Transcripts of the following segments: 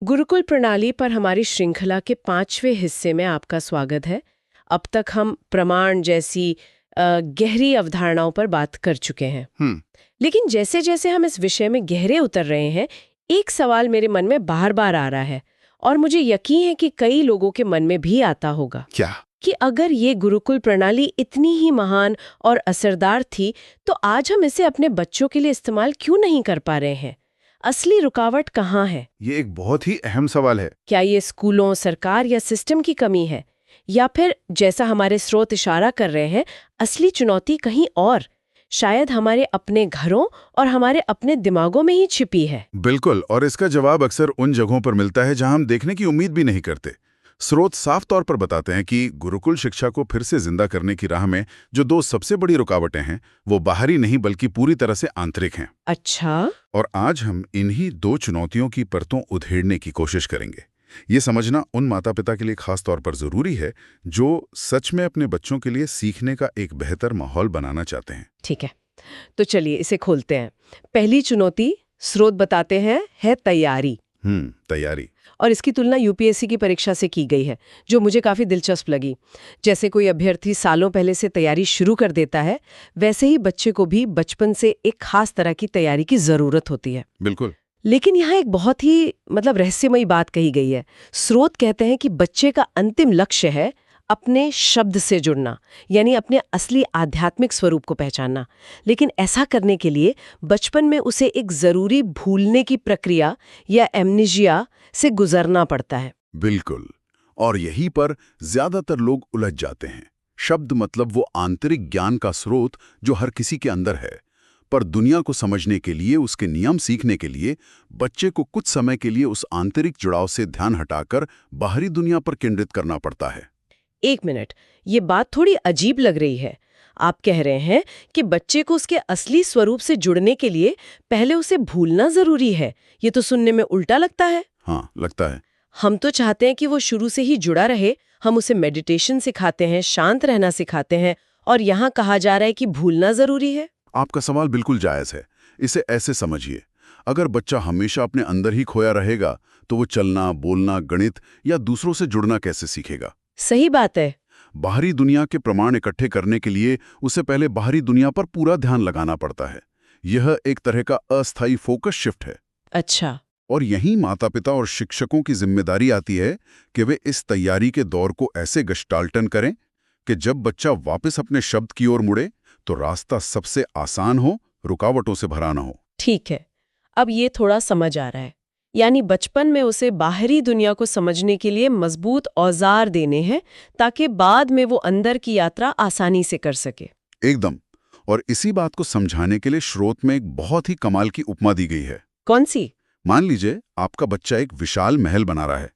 गुरुकुल प्रणाली पर हमारी श्रृंखला के 5वें हिस्से में आपका स्वागत है। अब तक हम प्रमाण जैसी गहरी अवधारणाओं पर बात कर चुके हैं। लेकिन जैसे जैसे हम इस विषय में गहरे उतर रहे हैं, एक सवाल मेरे मन में बार बार आ रहा है और मुझे यकीन है कि कई लोगों के मन में भी आता होगा। क्या? कि अगर ये गुरुकुल प्रणाली इतनी ही महान और असरदार थी तो आज हम इसे अपने बच्चों के लिए इस्तेमाल क्यों नहीं कर पा रहे हैं? असली रुकावट कहाँ है? ये एक बहुत ही अहम सवाल है। क्या ये स्कूलों, सरकार या सिस्टम की कमी है, या फिर जैसा हमारे स्रोत इशारा कर रहे हैं, असली चुनौती कहीं और, शायद हमारे अपने घरों और हमारे अपने दिमागों में ही छिपी है? बिल्कुल, और इसका जवाब अक्सर उन जगहों पर मिलता है जहां हम देखने की उम्मीद भी नहीं करते। स्रोत साफ तौर पर बताते हैं कि गुरुकुल शिक्षा को फिर से जिंदा करने की राह में जो दो सबसे बड़ी रुकावटें हैं, वो बाहरी नहीं बल्कि पूरी तरह से आंतरिक हैं। अच्छा। और आज हम इन्हीं दो चुनौतियों की परतों उधेड़ने की कोशिश करेंगे। ये समझना उन माता पिता के लिए खास तौर पर जरूरी है जो सच में अपने बच्चों के लिए सीखने का एक बेहतर माहौल बनाना चाहते हैं। ठीक है, तो चलिए इसे खोलते हैं। पहली चुनौती, स्रोत बताते हैं, है तैयारी। तैयारी। और इसकी तुलना यूपीएससी की परीक्षा से की गई है, जो मुझे काफी दिलचस्प लगी। जैसे कोई अभ्यर्थी सालों पहले से तैयारी शुरू कर देता है, वैसे ही बच्चे को भी बचपन से एक खास तरह की तैयारी की जरूरत होती है। बिल्कुल। लेकिन यहाँ एक बहुत ही रहस्यमयी बात कही गई है। स्रोत कहते हैं कि बच्चे का अंतिम लक्ष्य है अपने शब्द से जुड़ना, यानी अपने असली आध्यात्मिक स्वरूप को पहचानना। लेकिन ऐसा करने के लिए बचपन में उसे एक जरूरी भूलने की प्रक्रिया या एमनीजिया से गुजरना पड़ता है। बिल्कुल, और यहीं पर ज्यादातर लोग उलझ जाते हैं। शब्द मतलब वो आंतरिक ज्ञान का स्रोत जो हर किसी के अंदर है, पर दुनिया को समझने के लिए, उसके नियम सीखने के लिए बच्चे को कुछ समय के लिए उस आंतरिक जुड़ाव से ध्यान हटाकर बाहरी दुनिया पर केंद्रित करना पड़ता है। एक मिनट, ये बात थोड़ी अजीब लग रही है। आप कह रहे हैं कि बच्चे को उसके असली स्वरूप से जुड़ने के लिए पहले उसे भूलना जरूरी है। ये तो सुनने में उल्टा लगता है। हाँ, लगता है। हम तो चाहते हैं कि वो शुरू से ही जुड़ा रहे। हम उसे मेडिटेशन सिखाते हैं, शांत रहना सिखाते हैं, और यहाँ कहा जा रहा है कि भूलना जरूरी है। आपका सवाल बिल्कुल जायज है। इसे ऐसे समझिए, अगर बच्चा हमेशा अपने अंदर ही खोया रहेगा तो वो चलना, बोलना, गणित या दूसरों से जुड़ना कैसे सीखेगा? सही बात है। बाहरी दुनिया के प्रमाण इकट्ठे करने के लिए उसे पहले बाहरी दुनिया पर पूरा ध्यान लगाना पड़ता है। यह एक तरह का अस्थायी फोकस शिफ्ट है। अच्छा। और यहीं माता-पिता और शिक्षकों की जिम्मेदारी आती है कि वे इस तैयारी के दौर को ऐसे गस्टाल्टन करें कि जब बच्चा वापस अपने शब्द की ओर मुड़े तो रास्ता सबसे आसान हो, रुकावटों से भरा ना हो। ठीक है, अब ये थोड़ा समझ आ रहा है। यानी बचपन में उसे बाहरी दुनिया को समझने के लिए मजबूत औजार देने हैं ताकि बाद में वो अंदर की यात्रा आसानी से कर सके। एकदम। और इसी बात को समझाने के लिए स्रोत में एक बहुत ही कमाल की उपमा दी गई है। कौन सी? मान लीजिए आपका बच्चा एक विशाल महल बना रहा है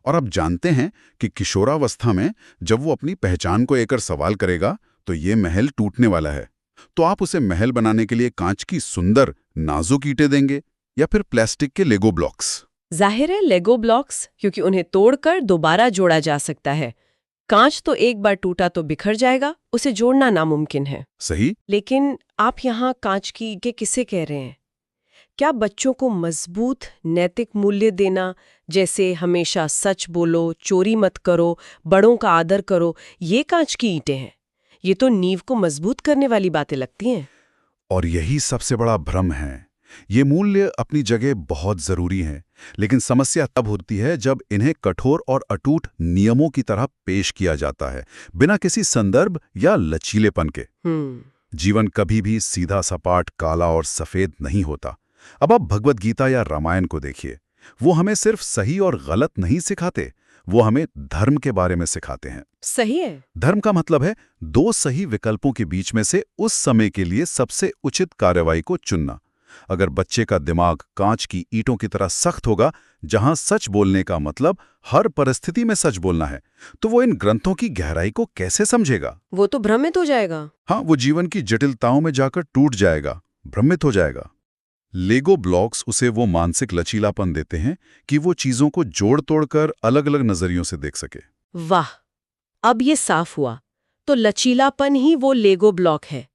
और आप जानते हैं कि किशोरावस्था में जब वो अपनी पहचान को लेकर सवाल करेगा तो ये महल टूटने वाला है। तो आप उसे महल बनाने के लिए कांच की सुंदर नाजुक ईंटें देंगे या फिर प्लास्टिक के लेगो ब्लॉक्स? जाहिर है लेगो ब्लॉक्स, क्योंकि उन्हें तोड़कर दोबारा जोड़ा जा सकता है। कांच तो एक बार टूटा तो बिखर जाएगा, उसे जोड़ना नामुमकिन है। सही। लेकिन आप यहाँ कांच की के किसे कह रहे हैं? क्या बच्चों को मजबूत नैतिक मूल्य देना, जैसे हमेशा सच बोलो, चोरी मत करो, बड़ों का आदर करो, ये कांच की ईंटें हैं? ये तो नींव को मजबूत करने वाली बातें लगती हैं। और यही सबसे बड़ा भ्रम है। ये मूल्य अपनी जगह बहुत जरूरी हैं, लेकिन समस्या तब होती है जब इन्हें कठोर और अटूट नियमों की तरह पेश किया जाता है, बिना किसी संदर्भ या लचीलेपन के। जीवन कभी भी सीधा सपाट काला और सफेद नहीं होता। अब आप भगवद गीता या रामायण को देखिए, वो हमें सिर्फ सही और गलत नहीं सिखाते, वो हमें धर्म के बारे में सिखाते हैं। सही है। धर्म का मतलब है दो सही विकल्पों के बीच में से उस समय के लिए सबसे उचित कार्रवाई को चुनना। अगर बच्चे का दिमाग कांच की ईंटों की तरह सख्त होगा, जहां सच बोलने का मतलब हर परिस्थिति में सच बोलना है, तो वो इन ग्रंथों की गहराई को कैसे समझेगा? वो तो भ्रमित हो जाएगा। हाँ, वो जीवन की जटिलताओं में जाकर टूट जाएगा, भ्रमित हो जाएगा। लेगो ब्लॉक्स उसे वो मानसिक लचीलापन देते हैं कि वो चीजों को जोड़ तोड़कर अलग अलग नजरियों से देख सके। वाह, अब ये साफ हुआ। तो लचीलापन ही वो लेगो ब्लॉक है।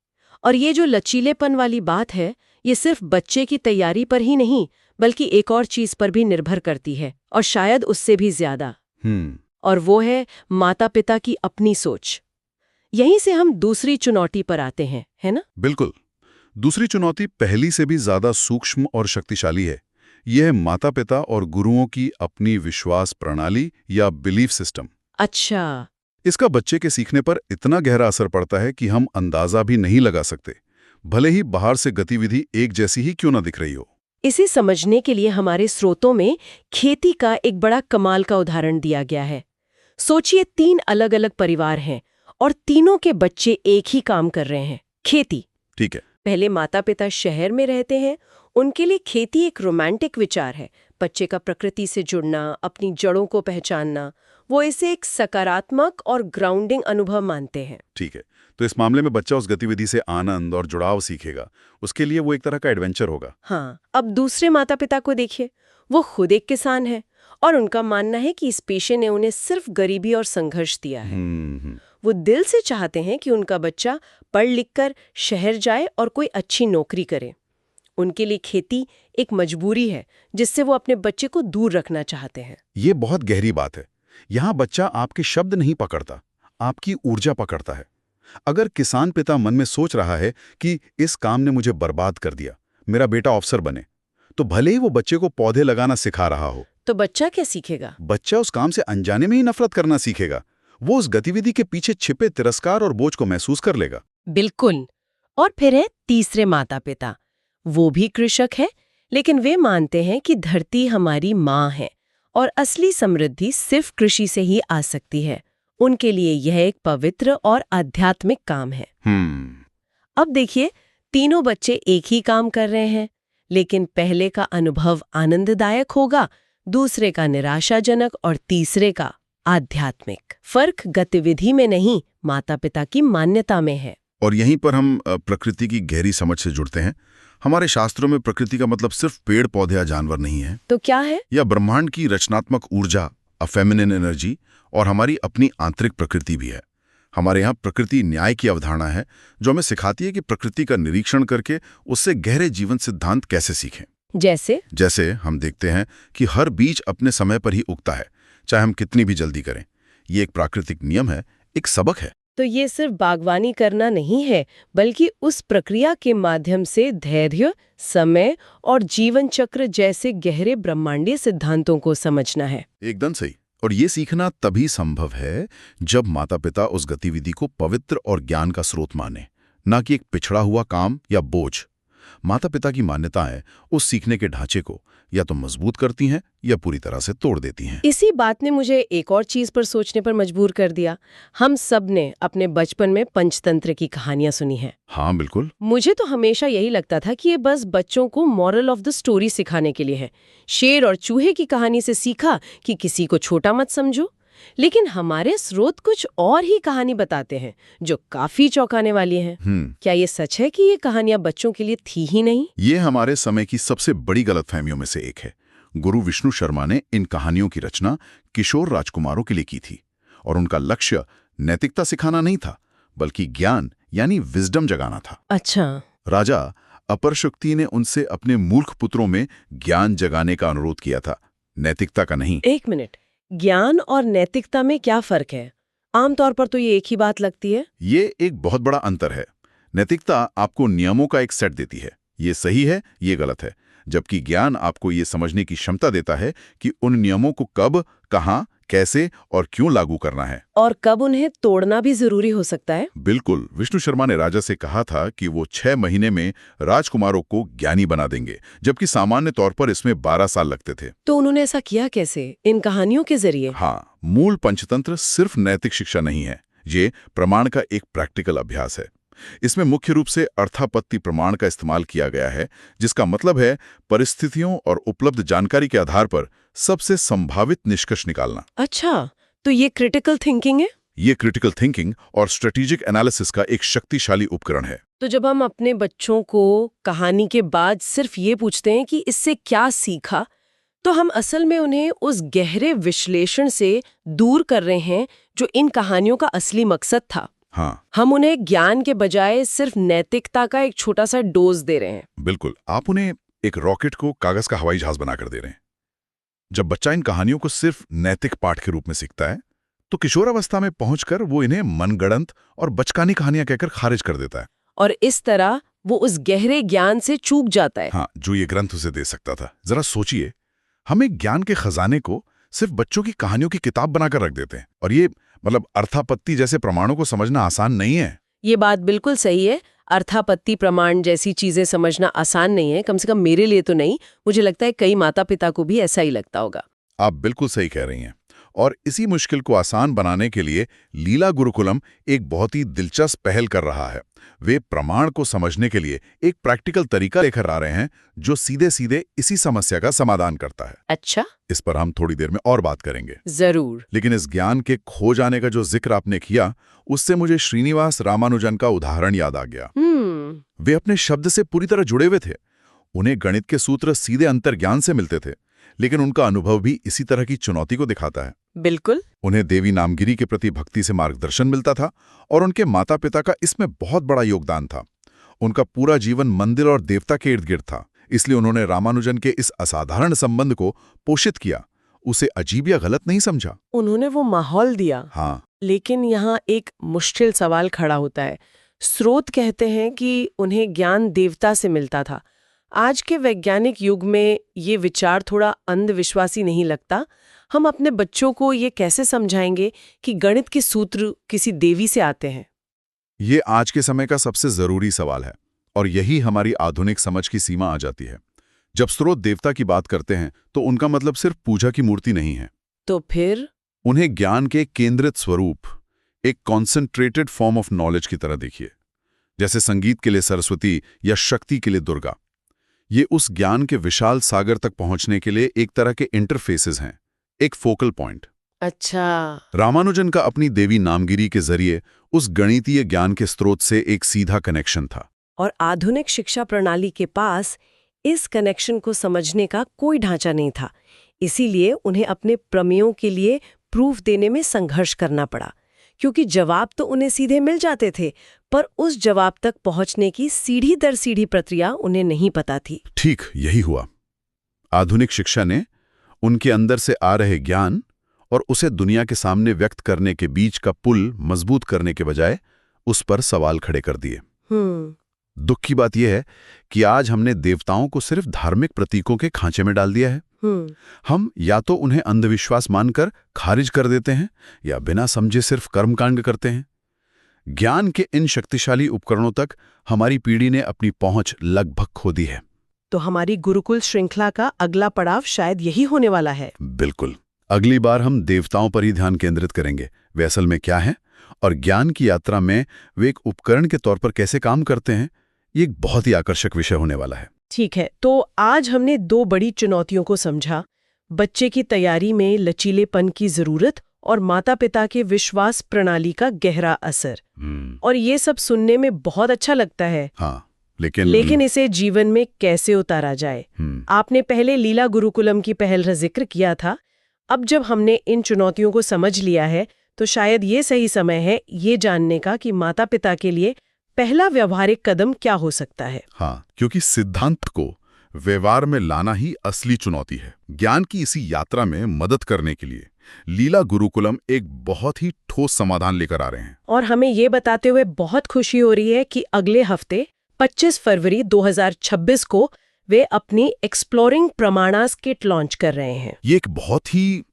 और ये जो लचीलेपन वाली बात है, ये सिर्फ बच्चे की तैयारी पर ही नहीं बल्कि एक और चीज पर भी निर्भर करती है, और शायद उससे भी ज्यादा। और वो है माता पिता की अपनी सोच। यहीं से हम दूसरी चुनौती पर आते हैं, है ना? बिल्कुल। दूसरी चुनौती पहली से भी ज्यादा सूक्ष्म और शक्तिशाली है। यह है माता पिता और गुरुओं की अपनी विश्वास प्रणाली या बिलीफ सिस्टम। अच्छा। इसका बच्चे के सीखने पर इतना गहरा असर पड़ता है कि हम अंदाजा भी नहीं लगा सकते, भले ही बाहर से गतिविधि एक जैसी ही क्यों ना दिख रही हो। इसे समझने के लिए हमारे स्रोतों में खेती का एक बड़ा कमाल का उदाहरण दिया गया है। सोचिए 3 अलग-अलग परिवार हैं और तीनों के बच्चे एक ही काम कर रहे हैं, खेती। ठीक है। पहले माता पिता शहर में रहते हैं, उनके लिए खेती एक रोमांटिक विचार है। बच्चे का प्रकृति से जुड़ना, अपनी जड़ों को पहचानना, वो इसे एक सकारात्मक और ग्राउंडिंग अनुभव मानते हैं। ठीक है, तो इस मामले में बच्चा उस गतिविधि से आनंद और जुड़ाव सीखेगा। उसके लिए वो एक तरह का एडवेंचर होगा। हाँ, अब दूसरे माता पिता को देखिए। वो खुद एक किसान है और उनका मानना है कि इस पेशे ने उन्हें सिर्फ गरीबी और संघर्ष दिया है। वो दिल से चाहते हैं कि उनका बच्चा पढ़ लिख कर शहर जाए और कोई अच्छी नौकरी करे। उनके लिए खेती एक मजबूरी है जिससे वो अपने बच्चे को दूर रखना चाहते हैं। ये बहुत गहरी बात है। यहाँ बच्चा आपके शब्द नहीं पकड़ता, आपकी ऊर्जा पकड़ता है। अगर किसान पिता मन में सोच रहा है कि इस काम ने मुझे बर्बाद कर दिया, मेरा बेटा अफसर बने, तो भले ही वो बच्चे को पौधे लगाना सिखा रहा हो, तो बच्चा क्या सीखेगा? बच्चा उस काम से अनजाने में ही नफरत करना सीखेगा। वो उस गतिविधि के पीछे छिपे तिरस्कार और बोझ को महसूस कर लेगा। बिल्कुल। और फिर है तीसरे माता पिता। वो भी कृषक है, लेकिन वे मानते हैं कि धरती हमारी माँ है और असली समृद्धि सिर्फ कृषि से ही आ सकती है। उनके लिए यह एक पवित्र और आध्यात्मिक काम है। अब देखिए, तीनों बच्चे एक ही काम कर रहे हैं, लेकिन पहले का अनुभव आनंददायक होगा, दूसरे का निराशाजनक और तीसरे का आध्यात्मिक। फर्क गतिविधि में नहीं, माता पिता की मान्यता में है। और यहीं पर हम प्रकृति की गहरी समझ से जुड़ते हैं। हमारे शास्त्रों में प्रकृति का मतलब सिर्फ पेड़ पौधे या जानवर नहीं है। तो क्या है? या ब्रह्मांड की रचनात्मक ऊर्जा, फेमिनिन एनर्जी, और हमारी अपनी आंतरिक प्रकृति भी है। हमारे यहाँ प्रकृति न्याय की अवधारणा है जो हमें सिखाती है कि प्रकृति का निरीक्षण करके उससे गहरे जीवन सिद्धांत कैसे सीखें। जैसे हम देखते हैं कि हर बीज अपने समय पर ही उगता है, चाहे हम कितनी भी जल्दी करें। ये एक प्राकृतिक नियम है, एक सबक है। तो ये सिर्फ बागवानी करना नहीं है, बल्कि उस प्रक्रिया के माध्यम से धैर्य, समय और जीवन चक्र जैसे गहरे ब्रह्मांडीय सिद्धांतों को समझना है। एकदम सही। और ये सीखना तभी संभव है जब माता पिता उस गतिविधि को पवित्र और ज्ञान का स्रोत माने, ना कि एक पिछड़ा हुआ काम या बोझ। माता पिता की मान्यताएं उस सीखने के ढांचे को या तो मजबूत करती हैं या पूरी तरह से तोड़ देती हैं। इसी बात ने मुझे एक और चीज पर सोचने पर मजबूर कर दिया। हम सब ने अपने बचपन में पंचतंत्र की कहानियां सुनी हैं। हाँ बिल्कुल। मुझे तो हमेशा यही लगता था कि ये बस बच्चों को मॉरल ऑफ द स्टोरी सिखाने के लिए है। शेर और चूहे की कहानी से सीखा कि किसी को छोटा मत समझो। लेकिन हमारे स्रोत कुछ और ही कहानी बताते हैं जो काफी चौंकाने वाली हैं। क्या ये सच है कि ये कहानियां बच्चों के लिए थी ही नहीं? ये हमारे समय की सबसे बड़ी गलतफहमियों में से एक है। गुरु विष्णु शर्मा ने इन कहानियों की रचना किशोर राजकुमारों के लिए की थी, और उनका लक्ष्य नैतिकता सिखाना नहीं था, बल्कि ज्ञान यानी विजडम जगाना था। अच्छा। राजा अपरशक्ति ने उनसे अपने मूर्ख पुत्रों में ज्ञान जगाने का अनुरोध किया था, नैतिकता का नहीं। एक मिनट, ज्ञान और नैतिकता में क्या फर्क है? आमतौर पर तो ये एक ही बात लगती है। ये एक बहुत बड़ा अंतर है। नैतिकता आपको नियमों का एक सेट देती है, ये सही है, ये गलत है, जबकि ज्ञान आपको ये समझने की क्षमता देता है कि उन नियमों को कब, कहां, कैसे और क्यों लागू करना है, और कब उन्हें तोड़ना भी जरूरी हो सकता है। बिल्कुल। विष्णु शर्मा ने राजा से कहा था कि वो 6 महीने में राजकुमारों को ज्ञानी बना देंगे, जबकि सामान्य तौर पर इसमें 12 साल लगते थे। तो उन्होंने ऐसा किया कैसे? इन कहानियों के जरिए? हाँ, मूल पंचतंत्र सिर्फ नैतिक शिक्षा नहीं है, ये प्रमाण का एक प्रैक्टिकल अभ्यास है। इसमें मुख्य रूप से अर्थापत्ति प्रमाण का इस्तेमाल किया गया है, जिसका मतलब है परिस्थितियों और उपलब्ध जानकारी के आधार पर सबसे संभावित निष्कर्ष निकालना। अच्छा, तो ये क्रिटिकल थिंकिंग है? ये क्रिटिकल थिंकिंग और स्ट्रेटेजिक एनालिसिस का एक शक्तिशाली उपकरण है। तो जब हम अपने बच्चों को कहानी के बाद सिर्फ ये पूछते हैं कि इससे क्या सीखा, तो हम असल में उन्हें उस गहरे विश्लेषण से दूर कर रहे हैं जो इन कहानियों का असली मकसद था। हाँ, हम उन्हें ज्ञान के बजाय सिर्फ नैतिकता का एक छोटा सा डोज दे रहे हैं। बिल्कुल। आप उन्हें एक रॉकेट को कागज का हवाई जहाज बनाकर दे रहे हैं। जब बच्चा इन कहानियों को सिर्फ नैतिक पाठ के रूप में सीखता है, तो किशोरावस्था में पहुंचकर वो इन्हें मनगढ़ंत और बचकानी कहानियां कहकर खारिज कर देता है। और इस तरह वो उस गहरे ज्ञान से चूक जाता है। हाँ, जो ये ग्रंथ उसे दे सकता था। जरा सोचिए, हम एक ज्ञान के खजाने को सिर्फ बच्चों की कहानियों की किताब बनाकर रख देते हैं, और ये अर्थापत्ति जैसे प्रमाणों को समझना आसान नहीं है। ये बात बिल्कुल सही है। अर्थापत्ति प्रमाण जैसी चीजें समझना आसान नहीं है, कम से कम मेरे लिए तो नहीं। मुझे लगता है कई माता पिता को भी ऐसा ही लगता होगा। आप बिल्कुल सही कह रही हैं। और इसी मुश्किल को आसान बनाने के लिए लीला गुरुकुलम एक बहुत ही दिलचस्प पहल कर रहा है। वे प्रमाण को समझने के लिए एक प्रैक्टिकल तरीका लेकर आ रहे हैं जो सीधे सीधे इसी समस्या का समाधान करता है। अच्छा, इस पर हम थोड़ी देर में और बात करेंगे। जरूर। लेकिन इस ज्ञान के खो जाने का जो जिक्र आपने किया, उससे मुझे श्रीनिवास रामानुजन का उदाहरण याद आ गया। वे अपने शब्द से पूरी तरह जुड़े हुए थे। उन्हें गणित के सूत्र सीधे अंतर्ज्ञान से मिलते थे, लेकिन उनका अनुभव भी इसी तरह की चुनौती को दिखाता है। बिल्कुल। उन्हें देवी नामगिरी के प्रति भक्ति से मार्गदर्शन मिलता था, और उनके माता पिता का इसमें बहुत बड़ा योगदान था। उनका पूरा जीवन मंदिर और देवता के इर्द गिर्द था, इसलिए उन्होंने रामानुजन के इस असाधारण संबंध को पोषित किया, उसे अजीब या गलत नहीं समझा। उन्होंने वो माहौल दिया। हाँ, लेकिन यहाँ एक मुश्किल सवाल खड़ा होता है। स्रोत कहते हैं कि उन्हें ज्ञान देवता से मिलता था। आज के वैज्ञानिक युग में ये विचार थोड़ा अंधविश्वासी नहीं लगता? हम अपने बच्चों को ये कैसे समझाएंगे कि गणित के सूत्र किसी देवी से आते हैं? ये आज के समय का सबसे जरूरी सवाल है, और यही हमारी आधुनिक समझ की सीमा आ जाती है। जब स्रोत देवता की बात करते हैं तो उनका मतलब सिर्फ पूजा की मूर्ति नहीं है। तो फिर उन्हें ज्ञान के केंद्रित स्वरूप, एक कॉन्सेंट्रेटेड फॉर्म ऑफ नॉलेज की तरह देखिए। जैसे संगीत के लिए सरस्वती या शक्ति के लिए दुर्गा। ये उस ज्ञान के विशाल सागर तक पहुंचने के लिए एक तरह के इंटरफेसेस हैं, एक फोकल पॉइंट। अच्छा। रामानुजन का अपनी देवी नामगिरी के जरिए उस गणितीय ज्ञान के स्रोत से एक सीधा कनेक्शन था। और आधुनिक शिक्षा प्रणाली के पास इस कनेक्शन को समझने का कोई ढांचा नहीं था। इसीलिए उन्हें अपने प्रमेयों के लिए प्रूफ देने में संघर्ष करना पड़ा, क्योंकि जवाब तो उन्हें सीधे मिल जाते थे, पर उस जवाब तक पहुंचने की सीढ़ी दर सीढ़ी प्रक्रिया उन्हें नहीं पता थी। ठीक यही हुआ। आधुनिक शिक्षा ने उनके अंदर से आ रहे ज्ञान और उसे दुनिया के सामने व्यक्त करने के बीच का पुल मजबूत करने के बजाय उस पर सवाल खड़े कर दिए। दुख की बात यह है कि आज हमने देवताओं को सिर्फ धार्मिक प्रतीकों के खांचे में डाल दिया है। हम या तो उन्हें अंधविश्वास मानकर खारिज कर देते हैं, या बिना समझे सिर्फ कर्मकांड करते हैं। ज्ञान के इन शक्तिशाली उपकरणों तक हमारी पीढ़ी ने अपनी पहुंच लगभग खो दी है। तो हमारी गुरुकुल श्रृंखला का अगला पड़ाव शायद यही होने वाला है। बिल्कुल। अगली बार हम देवताओं पर ही ध्यान केंद्रित करेंगे, वे असल में क्या हैं, और ज्ञान की यात्रा में वे एक उपकरण के तौर पर कैसे काम करते हैं। ये एक बहुत ही आकर्षक विषय होने वाला है। ठीक है, तो आज हमने दो बड़ी चुनौतियों को समझा। बच्चे की तैयारी में लचीलेपन की जरूरत और माता पिता के विश्वास प्रणाली का गहरा असर। और ये सब सुनने में बहुत अच्छा लगता है। हाँ, लेकिन इसे जीवन में कैसे उतारा जाए? आपने पहले लीला गुरुकुलम की पहल का जिक्र किया था। अब जब हमने इन चुनौतियों को समझ लिया है, तो शायद ये सही समय है ये जानने का कि माता पिता के लिए पहला व्यवहारिक कदम क्या हो सकता है। हाँ, क्योंकि सिद्धांत को व्यवहार में लाना ही असली चुनौती है। ज्ञान की इसी यात्रा में मदद करने के लिए लीला गुरुकुलम एक बहुत ही ठोस समाधान लेकर आ रहे हैं। और हमें ये बताते हुए बहुत खुशी हो रही है कि अगले हफ्ते 25 फरवरी 2026 को वे अपनी एक्सप्लोरिंग प्रमाणास किट लॉन्च कर रहे हैं। ये एक बहुत ही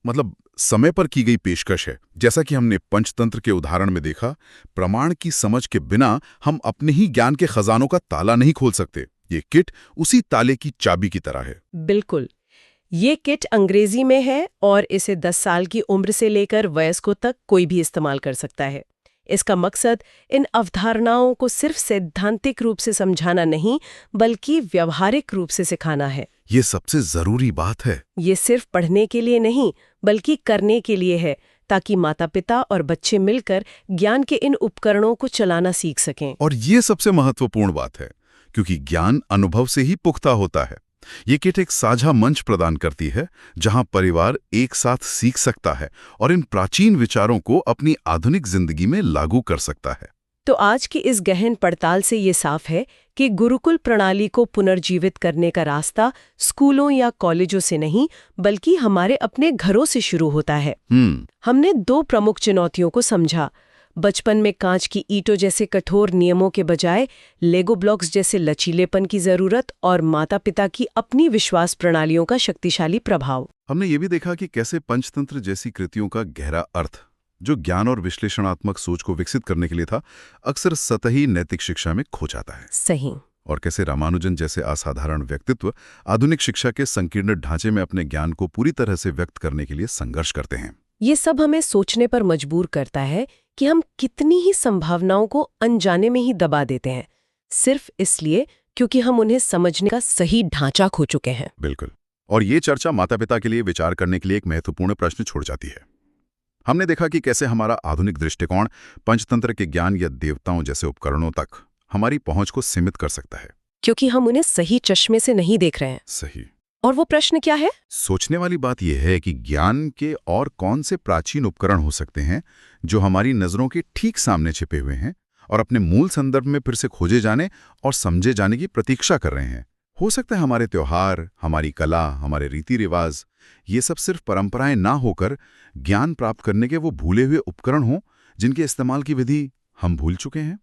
समय पर की गई पेशकश है। जैसा कि हमने पंचतंत्र के उदाहरण में देखा, प्रमाण की समझ के बिना हम अपने ही ज्ञान के खजानों का ताला नहीं खोल सकते। ये किट उसी ताले की चाबी की तरह है। बिल्कुल। ये किट अंग्रेजी में है और इसे 10 साल की उम्र से लेकर वयस्कों तक कोई भी इस्तेमाल कर सकता है। इसका मकसद इन अवधारणाओं को सिर्फ सैद्धांतिक रूप से समझाना नहीं, बल्कि व्यावहारिक रूप से सिखाना है। ये सबसे जरूरी बात है। ये सिर्फ पढ़ने के लिए नहीं, बल्कि करने के लिए है, ताकि माता पिता और बच्चे मिलकर ज्ञान के इन उपकरणों को चलाना सीख सकें। और ये सबसे महत्वपूर्ण बात है, क्योंकि ज्ञान अनुभव से ही पुख्ता होता है। ये किट एक साझा मंच प्रदान करती है, जहां परिवार एक साथ सीख सकता है और इन प्राचीन विचारों को अपनी आधुनिक जिंदगी में लागू कर सकता है। तो आज की इस गहन पड़ताल से ये साफ है कि गुरुकुल प्रणाली को पुनर्जीवित करने का रास्ता स्कूलों या कॉलेजों से नहीं बल्कि हमारे अपने घरों से शुरू होता है। हमने 2 प्रमुख चुनौतियों को समझा। बचपन में कांच की ईंटों जैसे कठोर नियमों के बजाय लेगो ब्लॉक्स जैसे लचीलेपन की जरूरत और माता-पिता की अपनी विश्वास प्रणालियों का शक्तिशाली प्रभाव। हमने ये भी देखा कि कैसे पंचतंत्र जैसी कृतियों का गहरा अर्थ, जो ज्ञान और विश्लेषणात्मक सोच को विकसित करने के लिए था, अक्सर सतही नैतिक शिक्षा में खो जाता है। सही। और कैसे रामानुजन जैसे असाधारण व्यक्तित्व आधुनिक शिक्षा के संकीर्ण ढांचे में अपने ज्ञान को पूरी तरह से व्यक्त करने के लिए संघर्ष करते हैं। ये सब हमें सोचने पर मजबूर करता है कि हम कितनी ही संभावनाओं को अनजाने में ही दबा देते हैं, सिर्फ इसलिए क्योंकि हम उन्हें समझने का सही ढांचा खो चुके हैं। बिल्कुल। और ये चर्चा माता पिता के लिए विचार करने के लिए एक महत्वपूर्ण प्रश्न छोड़ जाती है। हमने देखा कि कैसे हमारा आधुनिक दृष्टिकोण पंचतंत्र के ज्ञान या देवताओं जैसे उपकरणों तक हमारी पहुंच को सीमित कर सकता है, क्योंकि हम उन्हें सही चश्मे से नहीं देख रहे हैं। सही। और वो प्रश्न क्या है? सोचने वाली बात यह है कि ज्ञान के और कौन से प्राचीन उपकरण हो सकते हैं जो हमारी नजरों के ठीक सामने छिपे हुए हैं और अपने मूल संदर्भ में फिर से खोजे जाने और समझे जाने की प्रतीक्षा कर रहे हैं। हो सकता है हमारे त्योहार, हमारी कला, हमारे रीति रिवाज, ये सब सिर्फ परंपराएं ना होकर ज्ञान प्राप्त करने के वो भूले हुए उपकरण हों जिनके इस्तेमाल की विधि हम भूल चुके हैं।